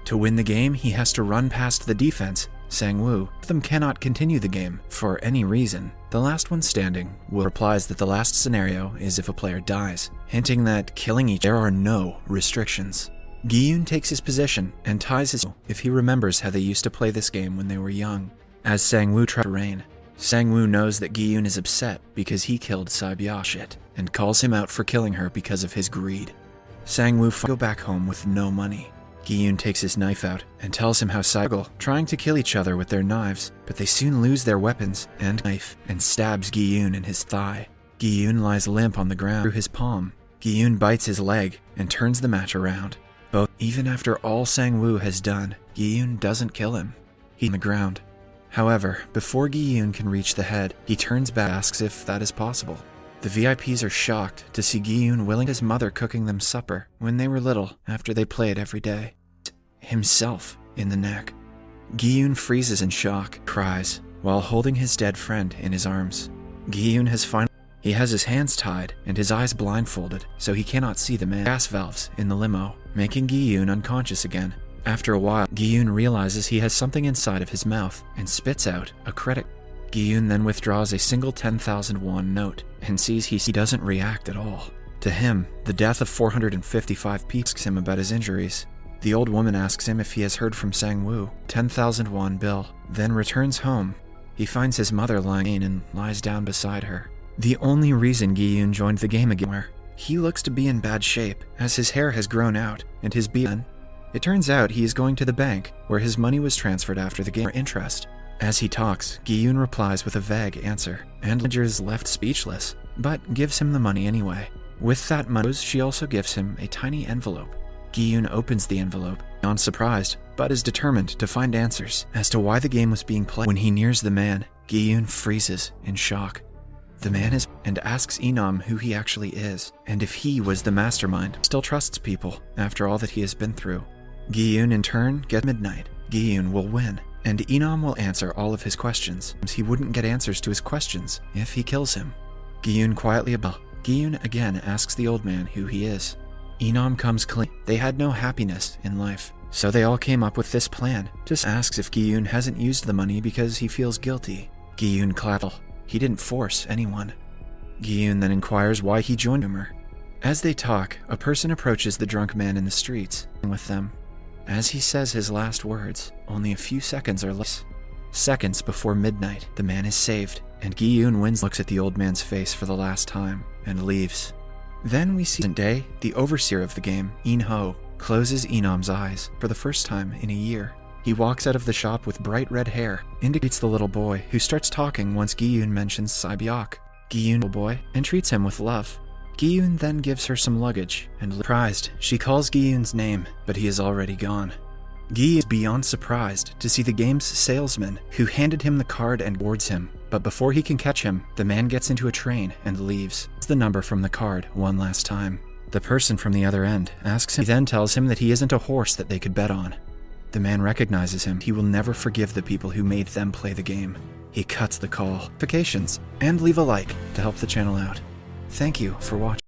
To win the game, he has to run past the defense, Sang-woo. Them cannot continue the game for any reason. The last one standing replies that the last scenario is if a player dies, hinting that killing each there are no restrictions. Gi-yoon takes his position and ties his if he remembers how they used to play this game when they were young. As Sang-woo tries to reign, Sang-woo knows that Gi-yoon is upset because he killed Sae-byak and calls him out for killing her because of his greed. Sang-woo go back home with no money. Gi-yoon takes his knife out and tells him how struggle trying to kill each other with their knives, but they soon lose their weapons and knife and stabs Gi-yoon in his thigh. Gi-yoon lies limp on the ground through his palm. Gi-yoon bites his leg and turns the match around. But even after all Sang-woo has done, Gi-yoon doesn't kill him. He's on the ground. However, before Gi-yoon can reach the head, he turns back and asks if that is possible. The VIPs are shocked to see Gi-yoon willing his mother cooking them supper when they were little after they played every day. Himself in the neck. Gi-yoon freezes in shock, cries, while holding his dead friend in his arms. Gi-yoon he has his hands tied and his eyes blindfolded so he cannot see the gas valves in the limo, making Gi-yoon unconscious again. After a while, Gi-yoon realizes he has something inside of his mouth and spits out a credit. Gi-yoon then withdraws a single 10,000 won note and sees he doesn't react at all. To him, the death of 455 people asks him about his injuries. The old woman asks him if he has heard from Sang-woo, 10,000 won bill, then returns home. He finds his mother lying and lies down beside her. The only reason Gi-yoon joined the game again where he looks to be in bad shape as his hair has grown out and his beard. It turns out he is going to the bank where his money was transferred after the game interest. As he talks, Gi-yoon replies with a vague answer, and the manager is left speechless, but gives him the money anyway. With that money, she also gives him a tiny envelope. Gi-yoon opens the envelope, unsurprised, but is determined to find answers as to why the game was being played. When he nears the man, Gi-yoon freezes in shock. The man is and asks Inam who he actually is, and if he was the mastermind. Still trusts people after all that he has been through. Gi-yoon in turn gets midnight. Gi-yoon will win, and Inam will answer all of his questions. He wouldn't get answers to his questions if he kills him. Gi-yoon quietly Gi-yoon again asks the old man who he is. Inam comes clean. They had no happiness in life, so they all came up with this plan. Just asks if Gi-yoon hasn't used the money because he feels guilty. Gi-yoon claps. He didn't force anyone. Gi-yoon then inquires why he joined Humor. As they talk, a person approaches the drunk man in the streets with them. As he says his last words, only a few seconds are left. Seconds before midnight, the man is saved, and Gi-yoon looks at the old man's face for the last time and leaves. Then we see day, the overseer of the game, In-ho, closes Inam's eyes for the first time in a year. He walks out of the shop with bright red hair, indicates the little boy, who starts talking once Gi-yoon mentions Sae-byak. Gi-yoon boy and treats him with love. Gi-yoon then gives her some luggage, and surprised, she calls Gi-yoon's name, but he is already gone. Gi is beyond surprised to see the game's salesman, who handed him the card and boards him, but before he can catch him, the man gets into a train and leaves. It's the number from the card one last time. The person from the other end asks him, he then tells him that he isn't a horse that they could bet on. The man recognizes him. He will never forgive the people who made them play the game. He cuts the call. Notifications, and leave a like to help the channel out. Thank you for watching.